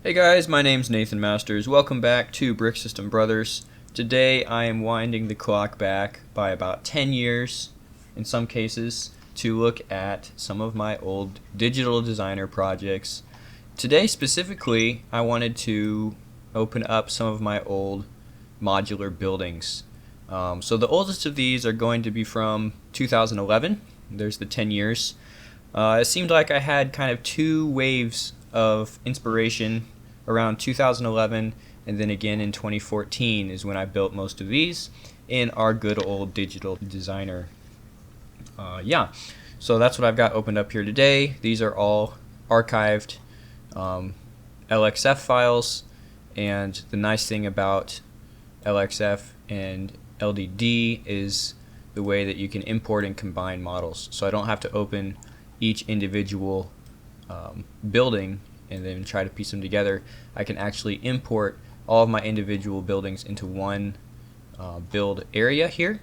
Hey guys, my name's Nathan Masters. Welcome back to Brick System Brothers. Today I am winding the clock back by about 10 years, in some cases, to look at some of my old digital designer projects. Today specifically, I wanted to open up some of my old modular buildings. So the oldest of these are going to be from 2011. There's the 10 years. It seemed like I had kind of two waves of inspiration around 2011, and then again in 2014 is when I built most of these in our good old digital designer. So that's what I've got opened up here today. These are all archived LXF files, and the nice thing about LXF and LDD is the way that you can import and combine models. So I don't have to open each individual building and then try to piece them together. I can actually import all of my individual buildings into one build area here.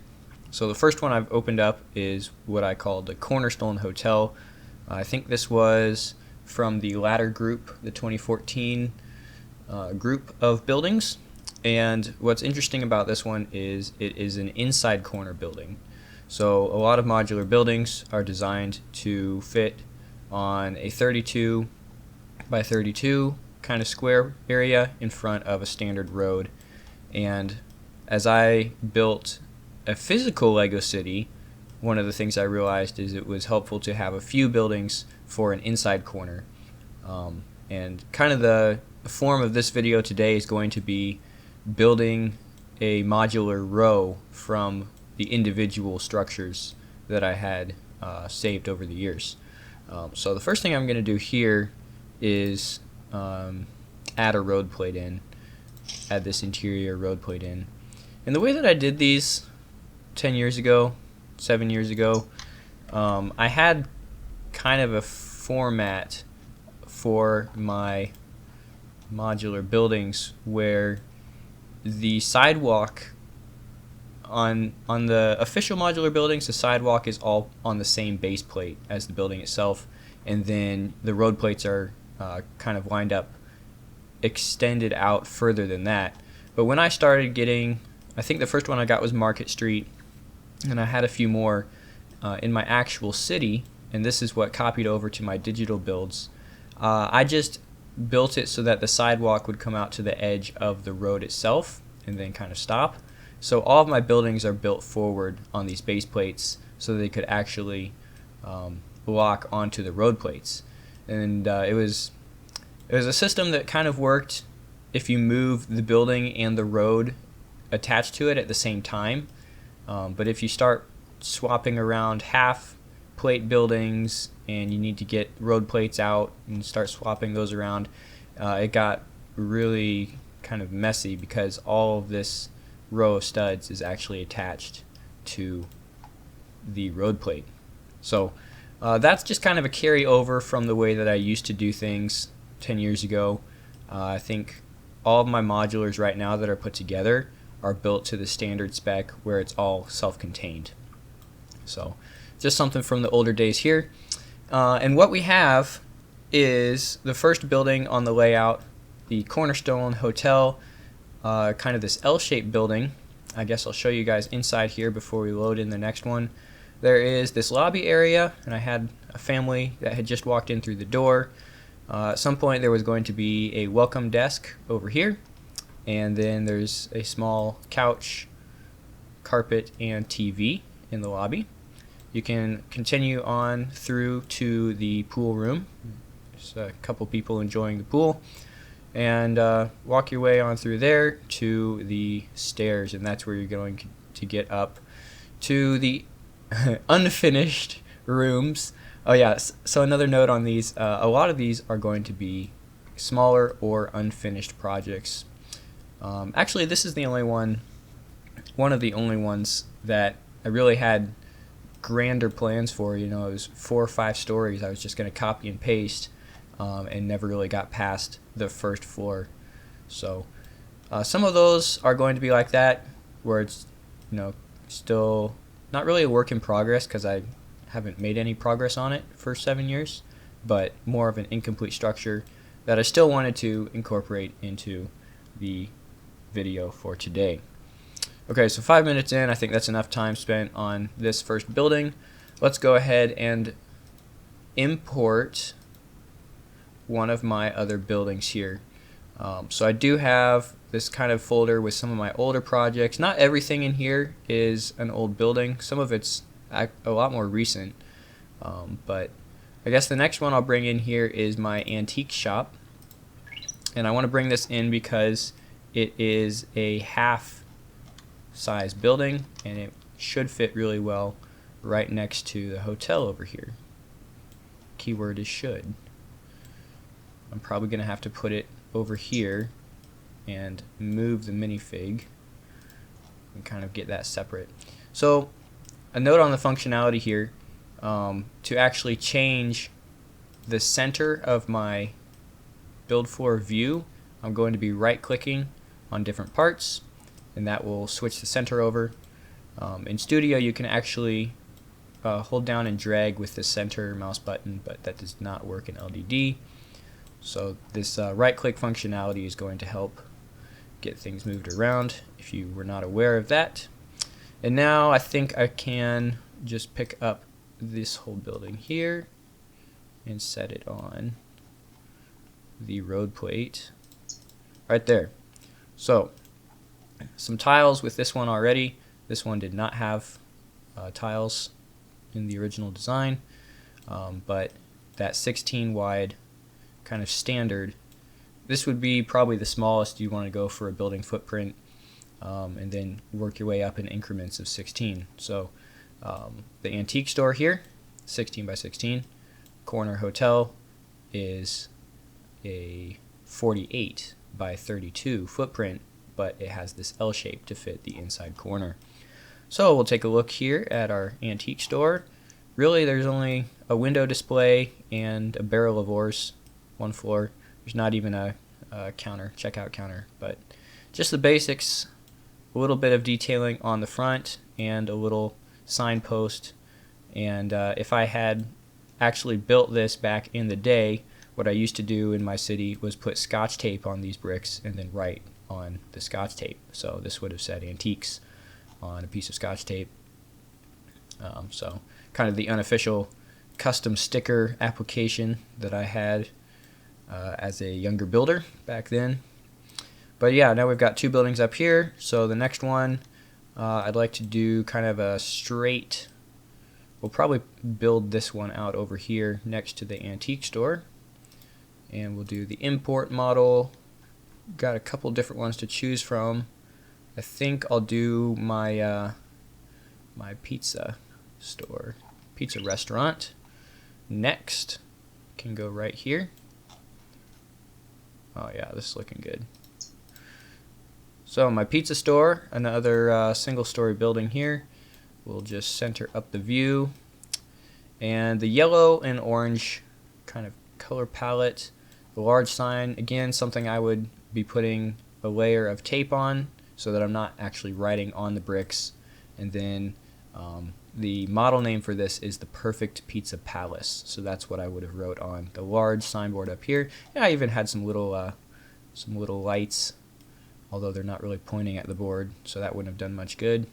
So the first one I've opened up is what I call the Cornerstone Hotel. I think this was from the latter group, the 2014 group of buildings. And what's interesting about this one is it is an inside corner building. So a lot of modular buildings are designed to fit on a 32 by 32 kind of square area in front of a standard road. And as I built a physical Lego city, one of the things I realized is it was helpful to have a few buildings for an inside corner. And kind of the form of this video today is going to be building a modular row from the individual structures that I had saved over the years. So the first thing I'm going to do here is add a road plate in, add this interior road plate in. And the way that I did these 10 years ago, 7 years ago, I had kind of a format for my modular buildings where the sidewalk on the official modular buildings, the sidewalk is all on the same base plate as the building itself, and then the road plates are kind of lined up, extended out further than that. But when I started getting, I think the first one I got was Market Street, and I had a few more in my actual city, and this is what copied over to my digital builds. I just built it so that the sidewalk would come out to the edge of the road itself and then kind of stop. So all of my buildings are built forward on these base plates so they could actually lock onto the road plates. And it was a system that kind of worked if you move the building and the road attached to it at the same time. But if you start swapping around half plate buildings and you need to get road plates out and start swapping those around, it got really kind of messy because all of this row of studs is actually attached to the road plate. So that's just kind of a carryover from the way that I used to do things 10 years ago. I think all of my modulars right now that are put together are built to the standard spec where it's all self-contained. So just something from the older days here. And what we have is the first building on the layout, the Cornerstone Hotel, kind of this L-shaped building. I guess I'll show you guys inside here before we load in the next one. There is this lobby area, and I had a family that had just walked in through the door. At some point there was going to be a welcome desk over here, and then there's a small couch, carpet, and TV in the lobby. You can continue on through to the pool room. There's a couple people enjoying the pool. And walk your way on through there to the stairs, and that's where you're going to get up to the unfinished rooms. Oh yeah, so another note on these, a lot of these are going to be smaller or unfinished projects. Actually, this is the only one of the only ones that I really had grander plans for. You know, it was 4 or 5 stories. I was just going to copy and paste, and never really got past the first floor. So some of those are going to be like that, where it's, you know, still not really a work in progress because I haven't made any progress on it for 7 years, but more of an incomplete structure. that I still wanted to incorporate into the video for today. Okay, so 5 minutes in, I think that's enough time spent on this first building. Let's go ahead and import one of my other buildings here. So I do have this kind of folder with some of my older projects. Not everything in here is an old building. Some of it's a lot more recent. But I guess the next one I'll bring in here is my antique shop. And I want to bring this in because it is a half size building and it should fit really well right next to the hotel over here. Keyword is should. I'm probably going to have to put it over here and move the minifig and kind of get that separate. So a note on the functionality here, to actually change the center of my build floor view, I'm going to be right clicking on different parts and that will switch the center over. In Studio you can actually hold down and drag with the center mouse button, but that does not work in LDD. So this right click functionality is going to help get things moved around if you were not aware of that. And now I think I can just pick up this whole building here and set it on the road plate right there. So some tiles with this one already. This one did not have tiles in the original design, but that 16 wide kind of standard, this would be probably the smallest you want to go for a building footprint, and then work your way up in increments of 16. So the antique store here, 16 by 16. Corner Hotel is a 48 by 32 footprint, but it has this L shape to fit the inside corner. So we'll take a look here at our antique store. Really there's only a window display and a barrel of ores, one floor. There's not even a counter, checkout counter, but just the basics. A little bit of detailing on the front and a little signpost. And if I had actually built this back in the day, what I used to do in my city was put Scotch tape on these bricks and then write on the Scotch tape. So this would have said antiques on a piece of Scotch tape. So kind of the unofficial custom sticker application that I had as a younger builder back then. But yeah, now we've got two buildings up here. So the next one, I'd like to do kind of a straight, we'll probably build this one out over here next to the antique store. And we'll do the import model. Got a couple different ones to choose from. I think I'll do my my pizza store, pizza restaurant. Next, can go right here. Oh yeah, this is looking good. So my pizza store, another single-story building here. We'll just center up the view, and the yellow and orange kind of color palette. The large sign, again, something I would be putting a layer of tape on so that I'm not actually writing on the bricks. And then the model name for this is the Perfect Pizza Palace. So that's what I would have wrote on the large signboard up here. And I even had some little lights, although they're not really pointing at the board, so that wouldn't have done much good.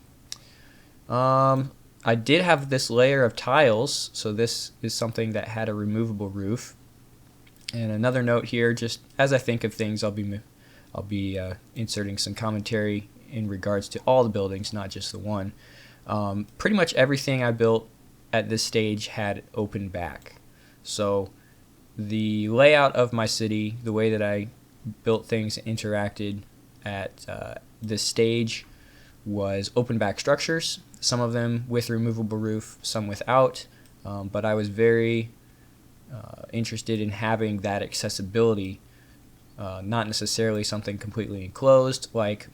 I did have this layer of tiles, so this is something that had a removable roof. And another note here, just as I think of things, I'll be inserting some commentary in regards to all the buildings, not just the one. Pretty much everything I built at this stage had open back. So the layout of my city, the way that I built things and interacted at this stage was open back structures, some of them with removable roof, some without, but I was very interested in having that accessibility, not necessarily something completely enclosed like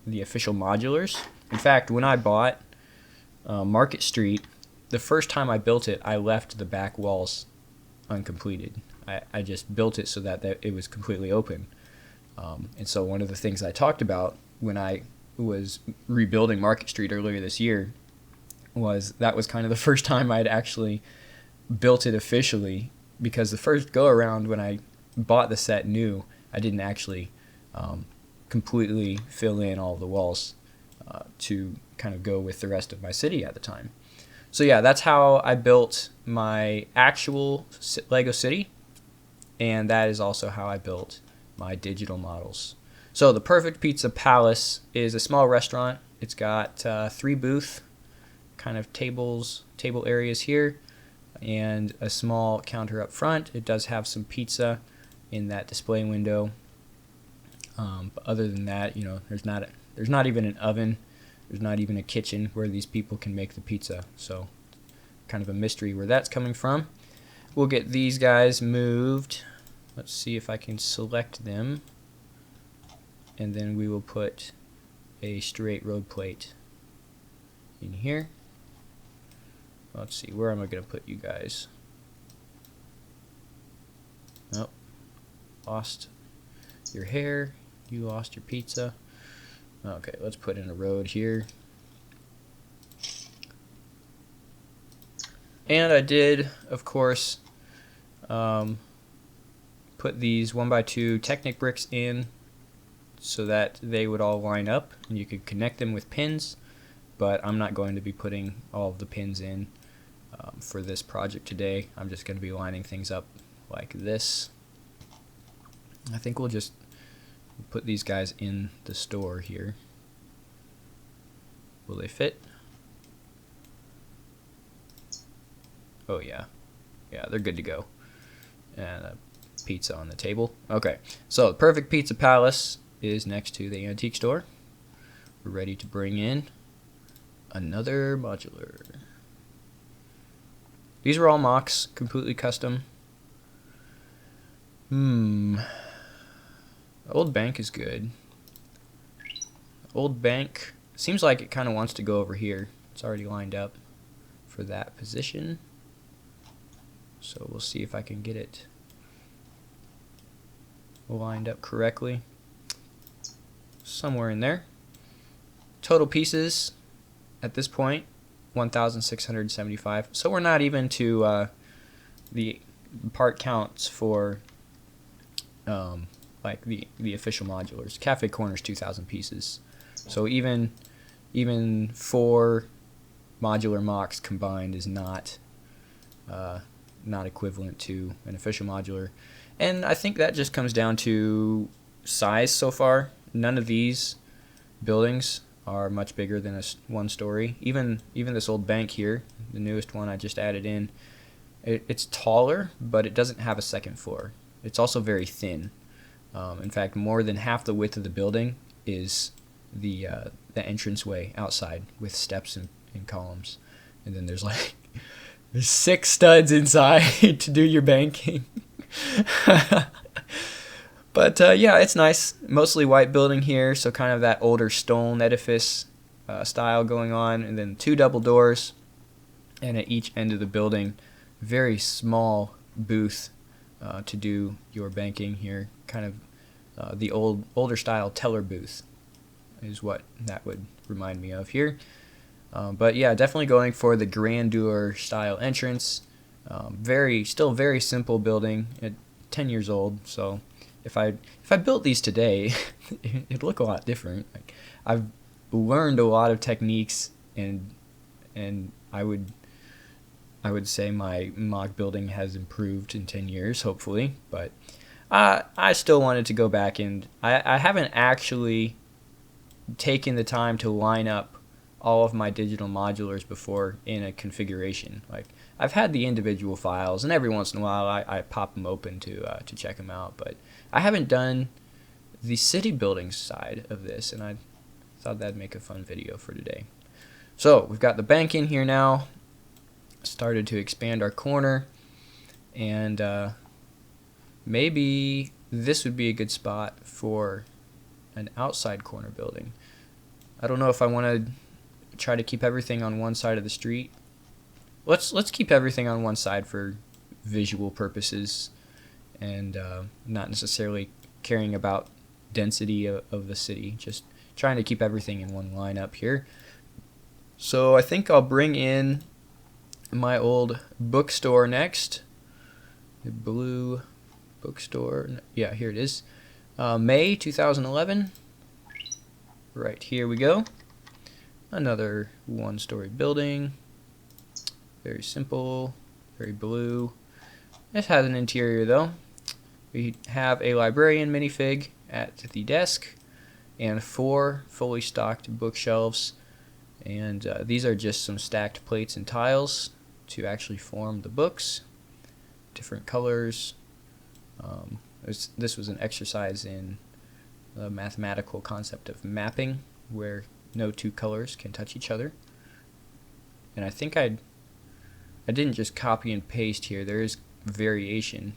the official modulars. In fact, when I bought Market Street, the first time I built it, I left the back walls uncompleted. I just built it so that it was completely open. And so one of the things I talked about when I was rebuilding Market Street earlier this year was that was kind of the first time I'd actually built it officially, because the first go around when I bought the set new, I didn't actually completely fill in all of the walls to kind of go with the rest of my city at the time. So yeah, that's how I built my actual Lego city, and that is also how I built my digital models. So the Perfect Pizza Palace is a small restaurant. It's got 3 booth kind of table areas here, and a small counter up front. It does have some pizza in that display window. But other than that, there's not even an oven. There's not even a kitchen where these people can make the pizza. So kind of a mystery where that's coming from. We'll get these guys moved. Let's see if I can select them. And then we will put a straight road plate in here. Let's see, where am I going to put you guys? Nope. Lost your hair. You lost your pizza. Okay, let's put in a road here. And I did, of course, put these 1x2 Technic bricks in so that they would all line up and you could connect them with pins, but I'm not going to be putting all of the pins in for this project today. I'm just going to be lining things up like this. I think we'll just put these guys in the store here. Will they fit? Oh yeah. Yeah, they're good to go. And a pizza on the table. Okay, so the Perfect Pizza Palace is next to the antique store. We're ready to bring in another modular. These are all MOCs, completely custom. Old bank is good. Old bank seems like it kind of wants to go over here. It's already lined up for that position. So we'll see if I can get it lined up correctly. Somewhere in there. Total pieces at this point, 1,675. So we're not even to the part counts for like the official modulars. Cafe Corner's 2,000 pieces. So even 4 modular MOCs combined is not equivalent to an official modular. And I think that just comes down to size so far. None of these buildings are much bigger than a 1-story. Even this old bank here, the newest one I just added in, it's taller, but it doesn't have a second floor. It's also very thin. In fact, more than half the width of the building is the entranceway outside with steps and columns. And then there's 6 studs inside to do your banking. But yeah, it's nice. Mostly white building here, so kind of that older stone edifice style going on. And then 2 double doors, and at each end of the building, very small booth to do your banking here. Kind of the older style teller booth is what that would remind me of here. But yeah, definitely going for the grandeur style entrance. Still very simple building at 10 years old. So if I built these today, it'd look a lot different. I've learned a lot of techniques, and I would say my MOC building has improved in 10 years, hopefully. But I still wanted to go back, and I haven't actually taken the time to line up all of my digital modulars before in a configuration. I've had the individual files, and every once in a while I pop them open to check them out, but I haven't done the city building side of this, and I thought that'd make a fun video for today. So we've got the bank in here now. Started to expand our corner, and maybe this would be a good spot for an outside corner building. I don't know if I want to try to keep everything on one side of the street. Let's keep everything on one side for visual purposes, and not necessarily caring about density of the city. Just trying to keep everything in one line up here. So I think I'll bring in my old bookstore next. The blue Bookstore. Yeah, here it is. May 2011. Right, here we go. Another one-story building. Very simple, very blue. This has an interior though. We have a librarian minifig at the desk and 4 fully stocked bookshelves. And these are just some stacked plates and tiles to actually form the books. Different colors. This was an exercise in the mathematical concept of mapping, where no 2 colors can touch each other. And I think I didn't just copy and paste here. There is variation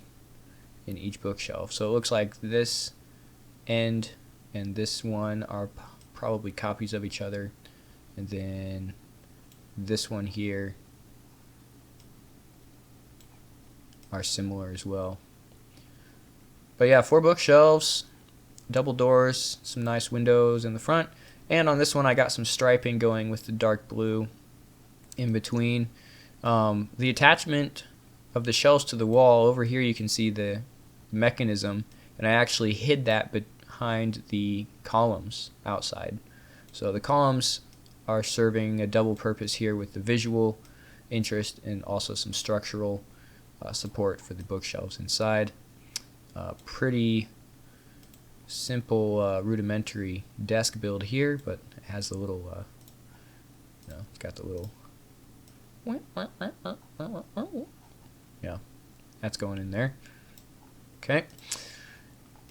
in each bookshelf. So it looks like this end and this one are probably copies of each other. And then this one here are similar as well. But yeah, 4 bookshelves, double doors, some nice windows in the front. And on this one I got some striping going with the dark blue in between. The attachment of the shelves to the wall, over here you can see the mechanism, and I actually hid that behind the columns outside. So the columns are serving a double purpose here with the visual interest and also some structural support for the bookshelves inside. Pretty simple rudimentary desk build here, but it has the little it's got the little yeah, that's going in there. Okay,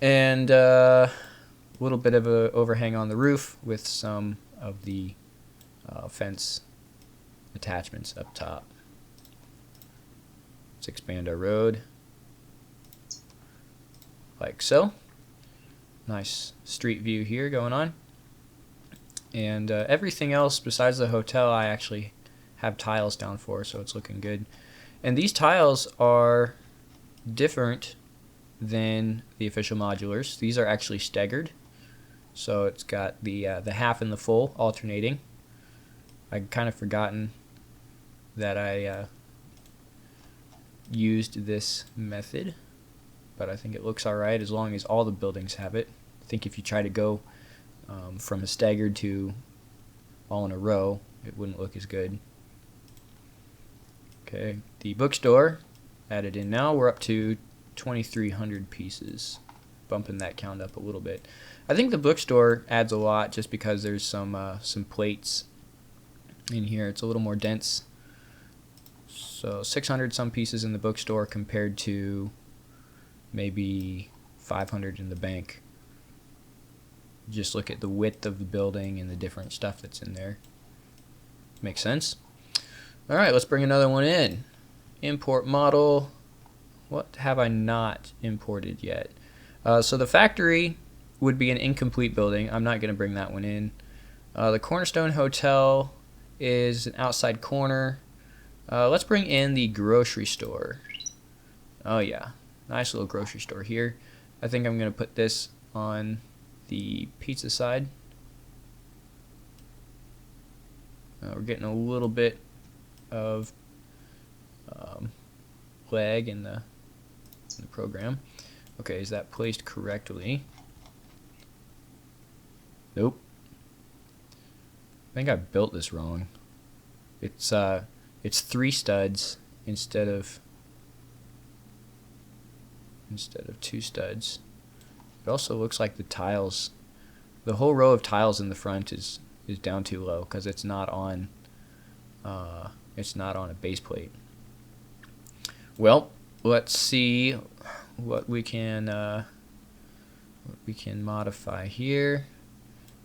and a little bit of a overhang on the roof with some of the fence attachments up top. Let's expand our road like so. Nice street view here going on. And everything else besides the hotel I actually have tiles down for, so it's looking good. And these tiles are different than the official modulars. These are actually staggered, so it's got the half and the full alternating. I'd kind of forgotten that I used this method, but I think it looks alright as long as all the buildings have it. I think if you try to go from a staggered to all in a row, it wouldn't look as good. Okay, the bookstore added in now. We're up to 2,300 pieces, bumping that count up a little bit. I think the bookstore adds a lot just because there's some plates in here. It's a little more dense. So 600 some pieces in the bookstore compared to maybe 500 in the bank. Just look at the width of the building and the different stuff that's in there. Makes sense? Alright, let's bring another one in. Import model. What have I not imported yet? So the factory would be an incomplete building. I'm not going to bring that one in. The Cornerstone Hotel is an outside corner. Let's bring in the grocery store. Oh yeah, nice little grocery store here. I think I'm going to put this on the pizza side. We're getting a little bit of lag in the program. Okay, is that placed correctly? Nope. I think I built this wrong. It's 3 studs instead of 2 studs. It also looks like the tiles, the whole row of tiles in the front is down too low because it's not on a base plate. Well, let's see what we can modify here.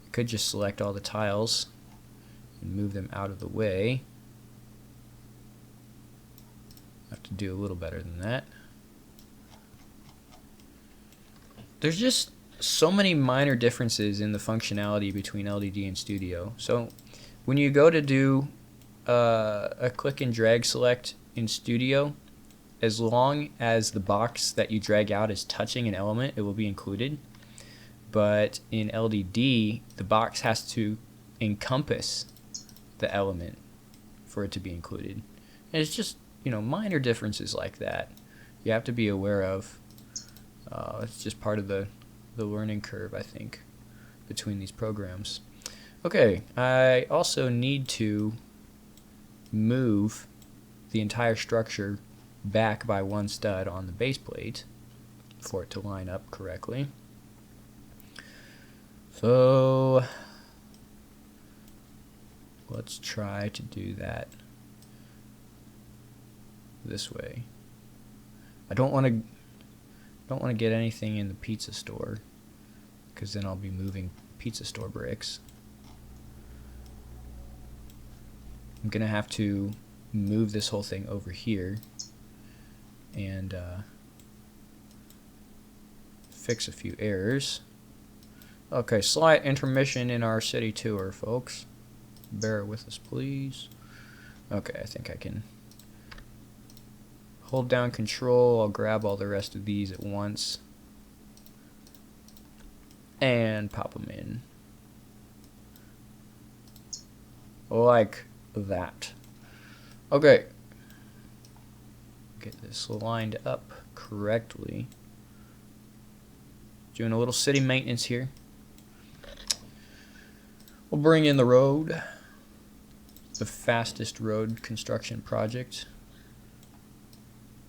I could just select all the tiles and move them out of the way. I have to do a little better than that. There's just so many minor differences in the functionality between LDD and Studio. So when you go to do a click and drag select in Studio, as long as the box that you drag out is touching an element, it will be included. But in LDD, the box has to encompass the element for it to be included. And it's just, minor differences like that you have to be aware of. It's just part of the learning curve, I think, between these programs. Okay, I also need to move the entire structure back by one stud on the base plate for it to line up correctly. So let's try to do that this way. I don't want to get anything in the pizza store, because then I'll be moving pizza store bricks. I'm gonna have to move this whole thing over here and fix a few errors. Okay, slight intermission in our city tour, folks. Bear with us, please. Okay, I think I can hold down control. I'll grab all the rest of these at once and pop them in like that. Okay, get this lined up correctly. Doing a little city maintenance here. We'll bring in the road, the fastest road construction project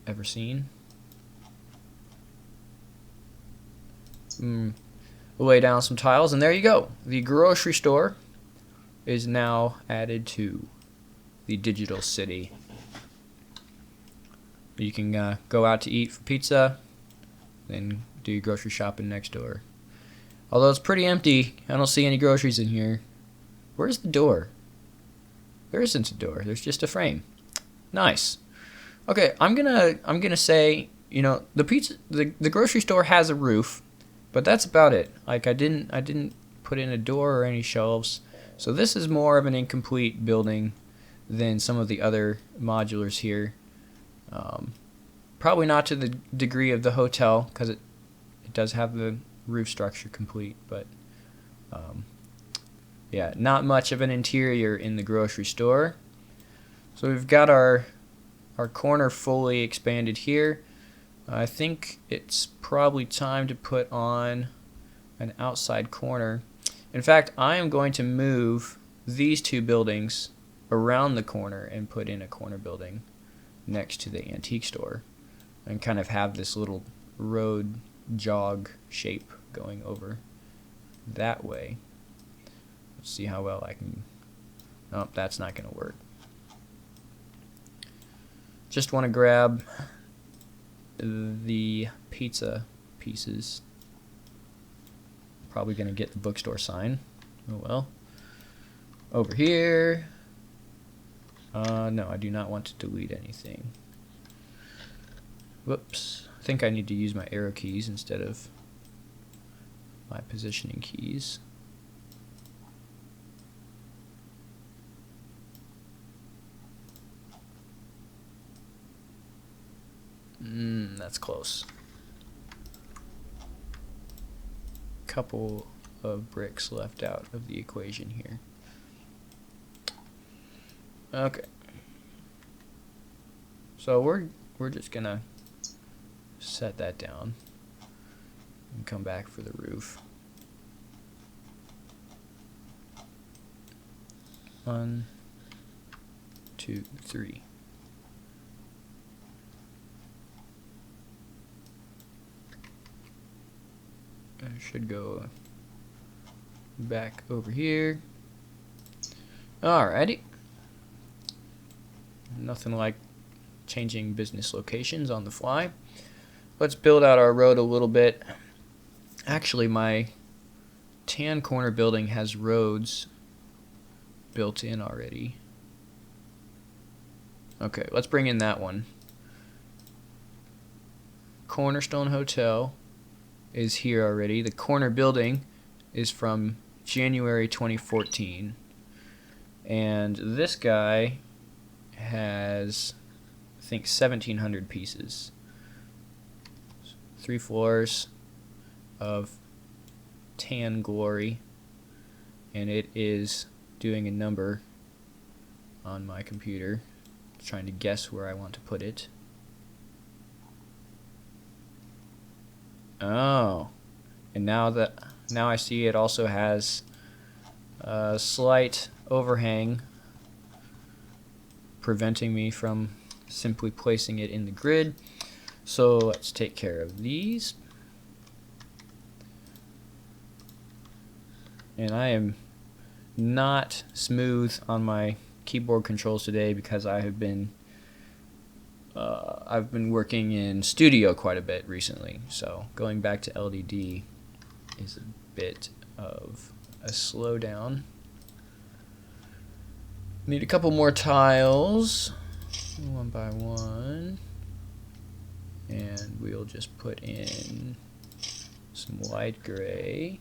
ever seen. We'll lay down some tiles, and there you go. The grocery store is now added to the digital city. You can go out to eat for pizza, then do your grocery shopping next door. Although it's pretty empty, I don't see any groceries in here. Where's the door? There isn't a door. There's just a frame. Nice. Okay, I'm gonna say, you know, the grocery store has a roof, but that's about it. Like I didn't put in a door or any shelves, so this is more of an incomplete building than some of the other modulars here. Probably not to the degree of the hotel, because it does have the roof structure complete, but yeah, not much of an interior in the grocery store. So we've got our corner fully expanded here. I think it's probably time to put on an outside corner. In fact, I am going to move these two buildings around the corner and put in a corner building next to the antique store, and kind of have this little road jog shape going over that way. Let's see how well I can. Nope, that's not going to work. Just want to grab the pizza pieces. Probably going to get the bookstore sign. Oh well. Over here. No, I do not want to delete anything. Whoops. I think I need to use my arrow keys instead of my positioning keys. That's close. Couple of bricks left out of the equation here. Okay. So we're just gonna set that down and come back for the roof. 1, 2, 3. I should go back over here. Alrighty. Nothing like changing business locations on the fly. Let's build out our road a little bit. Actually, my tan corner building has roads built in already. Okay, let's bring in that one. Cornerstone Hotel is here already. The corner building is from January 2014. And this guy has, I think, 1,700 pieces. 3 floors of tan glory. And it is doing a number on my computer, trying to guess where I want to put it. Oh, and now I see it also has a slight overhang preventing me from simply placing it in the grid. So let's take care of these. And I am not smooth on my keyboard controls today because I've been working in studio quite a bit recently. So going back to LDD is a bit of a slowdown. Need a couple more tiles, one by one, and we'll just put in some light gray.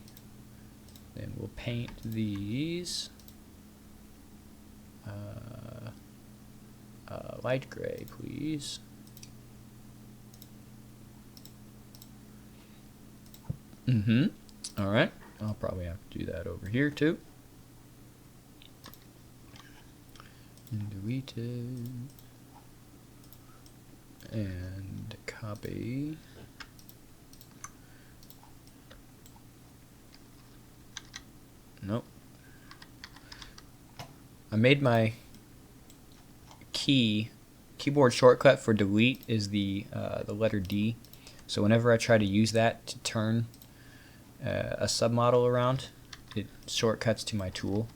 Then we'll paint these light gray, please. All right. I'll probably have to do that over here too. And delete it. And copy. Nope. I made my keyboard shortcut for delete is the letter D. So whenever I try to use that to turn a submodel around, it shortcuts to my tool,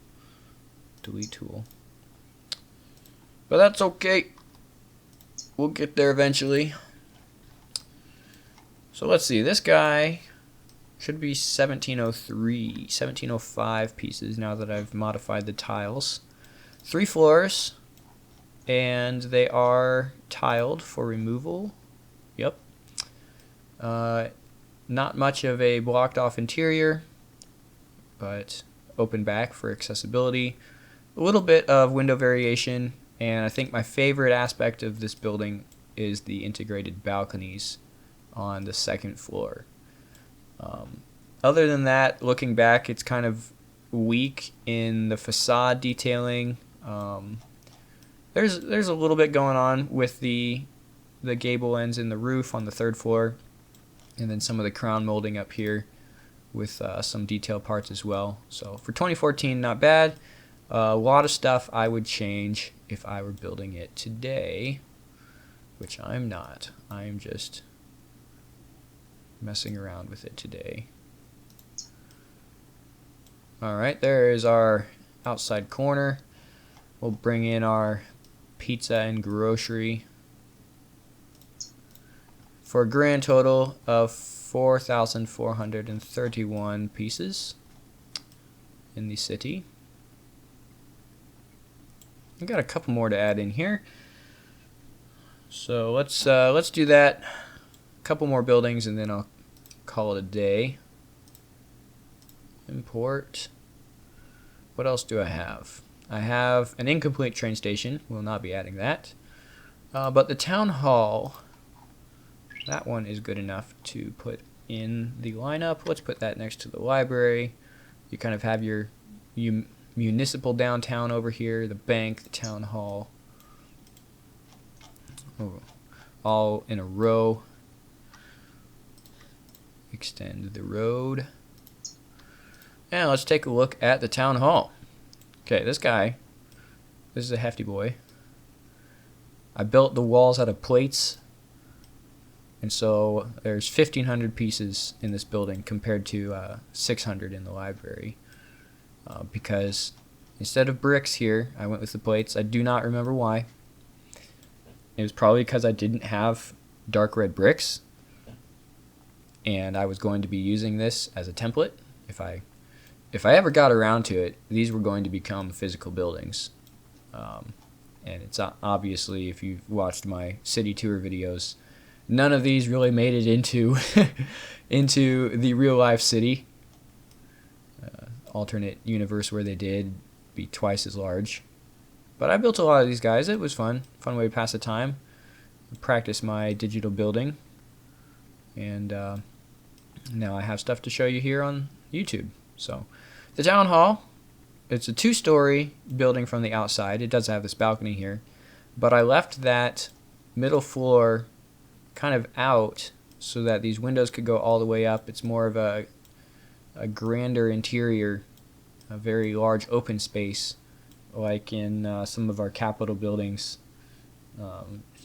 delete tool. But that's okay. We'll get there eventually. So let's see. This guy should be 1703, 1705 pieces now that I've modified the tiles. 3 floors, and they are tiled for removal. Yep. Not much of a blocked off interior, but open back for accessibility. A little bit of window variation, and I think my favorite aspect of this building is the integrated balconies on the 2nd floor. Other than that, looking back, it's kind of weak in the facade detailing. There's a little bit going on with the gable ends in the roof on the 3rd floor, and then some of the crown molding up here with some detail parts as well. So for 2014, not bad. A lot of stuff I would change if I were building it today, which I'm not. I'm just messing around with it today. Alright, there is our outside corner. We'll bring in our pizza and grocery for a grand total of 4,431 pieces in the city. I got a couple more to add in here, so let's do that. A couple more buildings and then I'll call it a day. Import. What else do I have? I have an incomplete train station. We'll not be adding that. But the town hall, that one is good enough to put in the lineup. Let's put that next to the library. You kind of have your municipal downtown over here, the bank, the town hall, all in a row. Extend the road. And let's take a look at the town hall. Okay, this is a hefty boy. I built the walls out of plates, and so there's 1,500 pieces in this building compared to 600 in the library. Because instead of bricks here, I went with the plates. I do not remember why. It was probably because I didn't have dark red bricks, and I was going to be using this as a template. If I ever got around to it, these were going to become physical buildings. And it's obviously, if you've watched my city tour videos, none of these really made it into into the real life city. Alternate universe where they did be twice as large. But I built a lot of these guys. It was fun way to pass the time, practice my digital building, and now I have stuff to show you here on YouTube. So the town hall, it's a 2-story building from the outside. It does have this balcony here, but I left that middle floor kind of out so that these windows could go all the way up. It's more of a grander interior, a very large open space, like in some of our Capitol buildings.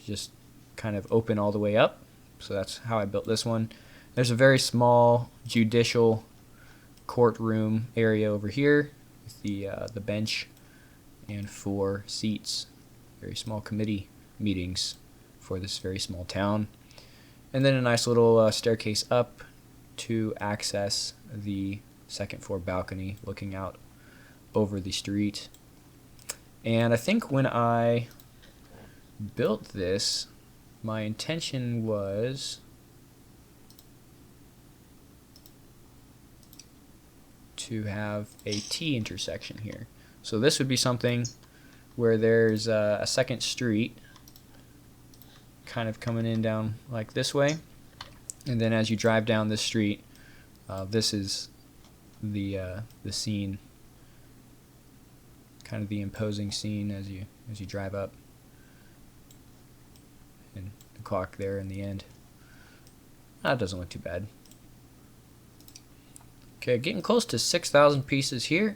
Just kind of open all the way up. So that's how I built this one. There's a very small judicial courtroom area over here with the bench and 4 seats. Very small committee meetings for this very small town. And then a nice little staircase up to access the second floor balcony looking out over the street. And I think when I built this, my intention was to have a T intersection here. So this would be something where there's a second street kind of coming in down like this way, and then as you drive down this street, this is the scene, kind of the imposing scene as you drive up, and the clock there in the end. That doesn't look too bad. Okay, getting close to 6,000 pieces here,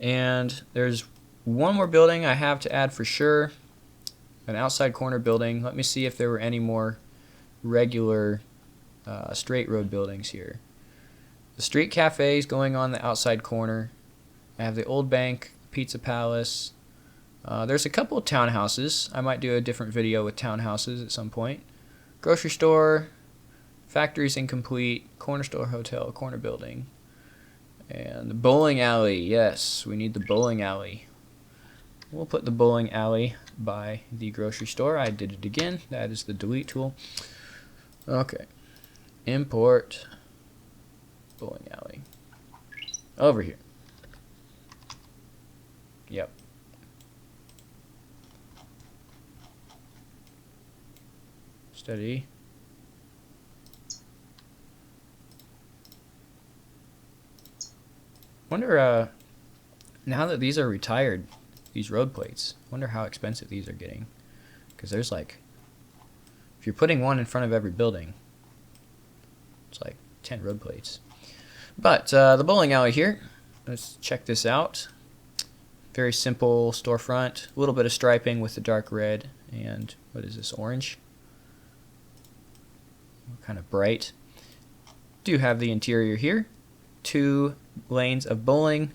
and there's one more building I have to add for sure, an outside corner building. Let me see if there were any more regular straight road buildings here. The street cafe is going on the outside corner. I have the old bank, pizza palace. There's a couple of townhouses. I might do a different video with townhouses at some point. Grocery store, factories incomplete, Cornerstone Hotel, corner building. And the bowling alley. Yes, we need the bowling alley. We'll put the bowling alley by the grocery store. I did it again. That is the delete tool. Okay. Import bowling alley. Over here. Yep. Steady. Wonder, now that these are retired, these road plates, wonder how expensive these are getting. Because there's like, if you're putting one in front of every building, it's like 10 road plates. But the bowling alley here, let's check this out. Very simple storefront, a little bit of striping with the dark red and, what is this, orange? Kind of bright. Do have the interior here. 2 lanes of bowling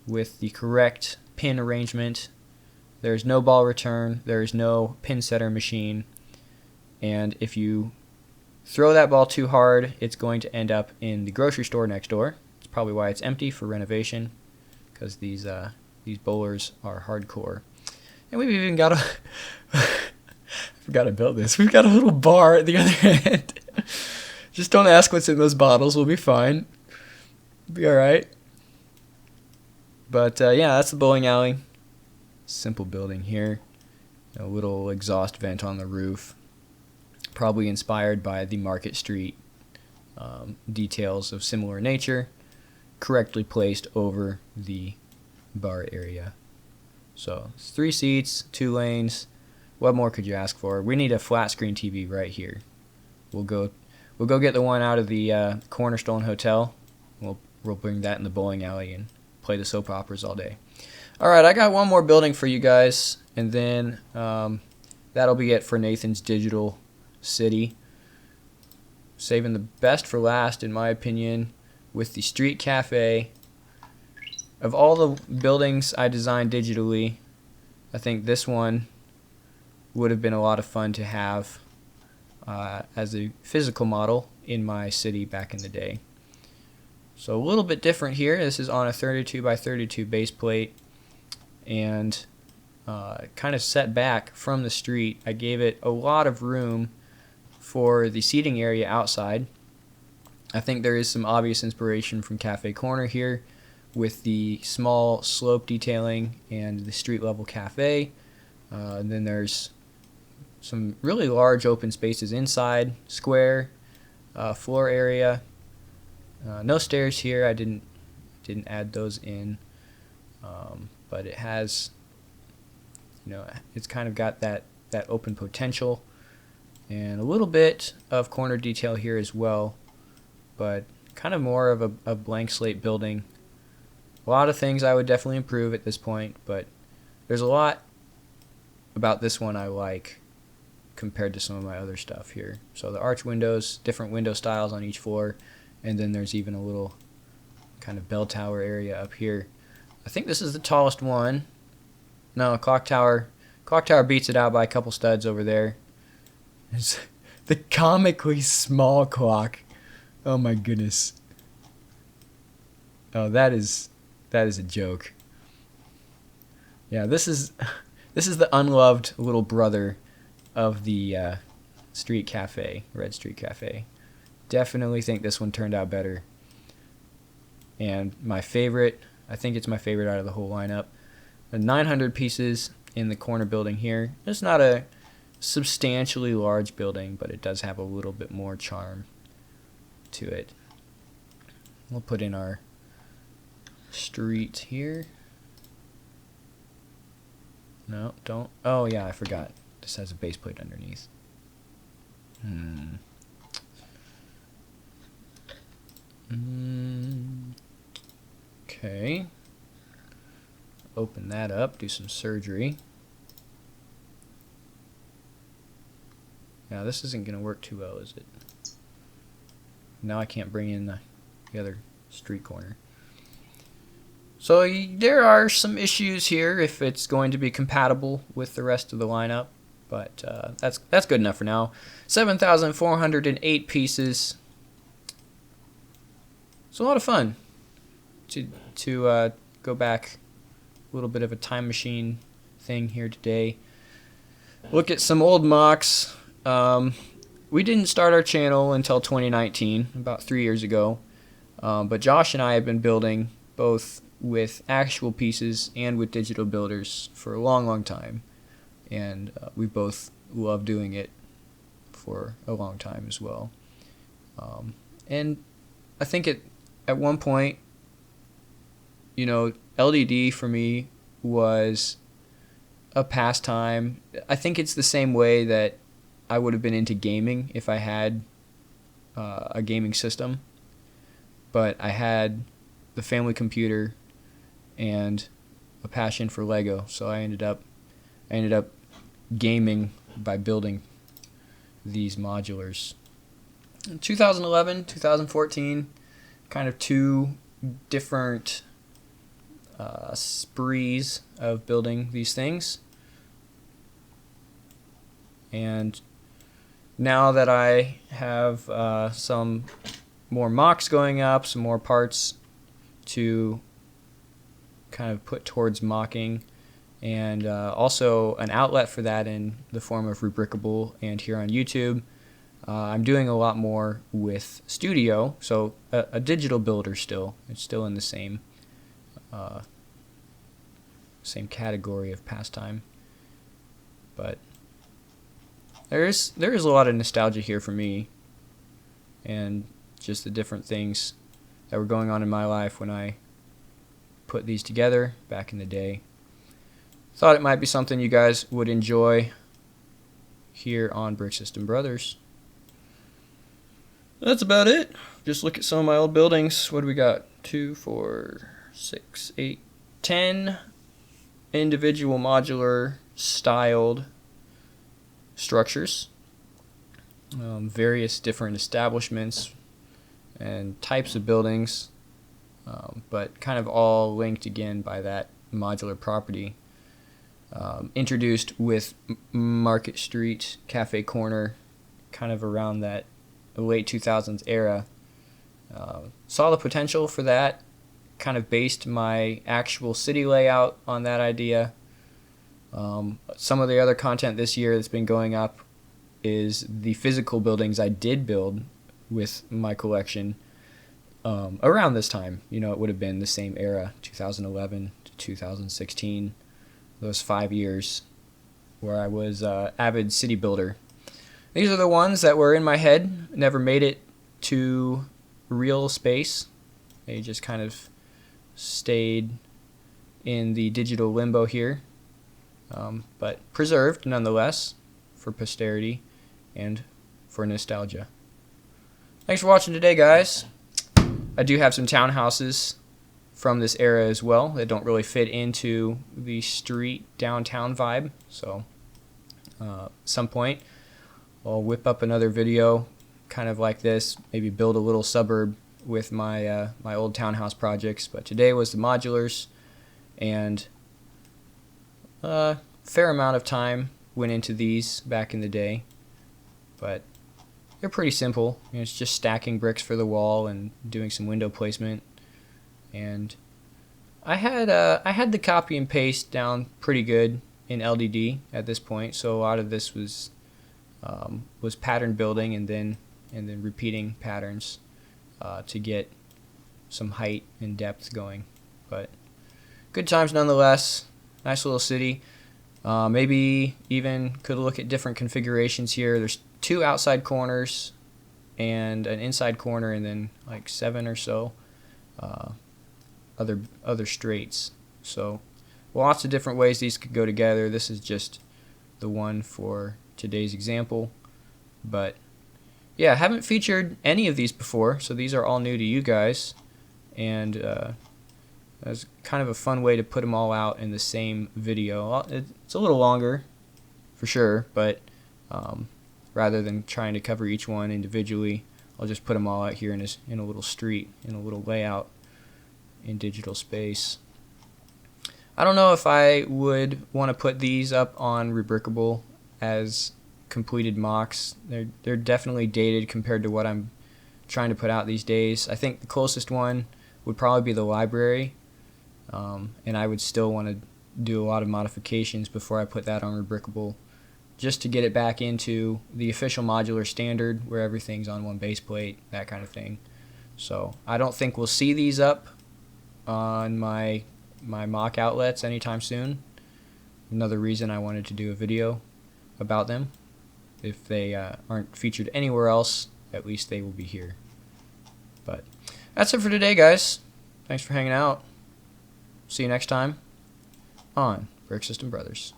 with the correct pin arrangement. There's no ball return. There's no pin setter machine. And if you throw that ball too hard, it's going to end up in the grocery store next door. It's probably why it's empty for renovation, because these bowlers are hardcore. And we've even got a I forgot to build this. We've got a little bar at the other end. Just don't ask what's in those bottles. We'll be fine. Be alright. But yeah, that's the bowling alley. Simple building here. A little exhaust vent on the roof. Probably inspired by the Market Street details of similar nature. Correctly placed over the bar area. So it's 3 seats, 2 lanes. What more could you ask for? We need a flat screen TV right here. We'll go get the one out of the Cornerstone Hotel. We'll bring that in the bowling alley and play the soap operas all day. All right, I got one more building for you guys, and then that'll be it for Nathan's Digital City. Saving the best for last, in my opinion, with the street cafe. Of all the buildings I designed digitally, I think this one would have been a lot of fun to have as a physical model in my city back in the day. So a little bit different here. This is on a 32 by 32 base plate, and kind of set back from the street. I gave it a lot of room for the seating area outside. I think there is some obvious inspiration from Cafe Corner here with the small slope detailing and the street level cafe. And then there's some really large open spaces inside, square, floor area. No stairs here. I didn't add those in, but it has, it's kind of got that open potential. and a little bit of corner detail here as well, but kind of more of a blank slate building. A lot of things I would definitely improve at this point, but there's a lot about this one I like compared to some of my other stuff here. So the arch windows, different window styles on each floor, and then there's even a little kind of bell tower area up here. I think this is the tallest one. No, clock tower beats it out by a couple studs over there. It's the comically small clock. Oh my goodness. Oh, that is a joke. Yeah, this is the unloved little brother of the Street Cafe, Red Street Cafe. Definitely think this one turned out better. And my favorite, I think it's my favorite out of the whole lineup. 900 pieces in the corner building here. It's not a substantially large building, but it does have a little bit more charm to it. We'll put in our street here. No, don't. Oh yeah, I forgot. This has a base plate underneath. Okay. Open that up, do some surgery. Now this isn't going to work too well, is it? Now I can't bring in the other street corner. So there are some issues here if it's going to be compatible with the rest of the lineup, but that's good enough for now. 7,408 pieces. It's a lot of fun to go back, a little bit of a time machine thing here today. Look at some old MOCs. We didn't start our channel until 2019, about 3 years ago, but Josh and I have been building both with actual pieces and with digital builders for a long time, and we both love doing it for a long time as well. And I think at one point, you know, LDD for me was a pastime. I think it's the same way that I would have been into gaming if I had a gaming system, but I had the family computer and a passion for Lego, so I ended up gaming by building these modulars. In 2011, 2014, kind of two different sprees of building these things. And now that I have some more MOCs going up, some more parts to kind of put towards mocking, and also an outlet for that in the form of Rubricable and here on YouTube, I'm doing a lot more with Studio, so a digital builder still. It's still in the same category of pastime, but there is a lot of nostalgia here for me, and just the different things that were going on in my life when I put these together back in the day. Thought it might be something you guys would enjoy here on Brick System Brothers. That's about it. Just look at some of my old buildings. What do we got? 2, 4, 6, 8, 10 individual modular styled structures. Various different establishments and types of buildings, but kind of all linked again by that modular property. Introduced with Market Street Cafe Corner, kind of around that late 2000s era. Saw the potential for that, kind of based my actual city layout on that idea. Some of the other content this year that's been going up is the physical buildings I did build with my collection around this time. You know, it would have been the same era, 2011 to 2016, those 5 years where I was avid city builder. These are the ones that were in my head, never made it to real space. They just kind of stayed in the digital limbo here, but preserved nonetheless for posterity. and for nostalgia. Thanks for watching today, guys. I do have some townhouses from this era as well that don't really fit into the street downtown vibe, so some point I'll whip up another video kind of like this, maybe build a little suburb with my my old townhouse projects. But today was the modulars, and a fair amount of time went into these back in the day, but they're pretty simple. You know, it's just stacking bricks for the wall and doing some window placement. And I had the copy and paste down pretty good in LDD at this point, so a lot of this was pattern building and then repeating patterns to get some height and depth going. But good times nonetheless. Nice little city. Maybe even could look at different configurations here. There's 2 outside corners and an inside corner, and then like 7 or so other straights. So lots of different ways these could go together. This is just the one for today's example, but yeah, I haven't featured any of these before, so these are all new to you guys, and that's kind of a fun way to put them all out in the same video. It's a little longer for sure, but rather than trying to cover each one individually, I'll just put them all out here in a little street, in a little layout in digital space. I don't know if I would want to put these up on Rebrickable as completed MOCs. They're definitely dated compared to what I'm trying to put out these days. I think the closest one would probably be the library, and I would still want to do a lot of modifications before I put that on Rebrickable, just to get it back into the official modular standard where everything's on one base plate, that kind of thing. So I don't think we'll see these up on my MOC outlets anytime soon. Another reason I wanted to do a video about them. If they aren't featured anywhere else, at least they will be here. But that's it for today, guys. Thanks for hanging out. See you next time on Brick System Brothers.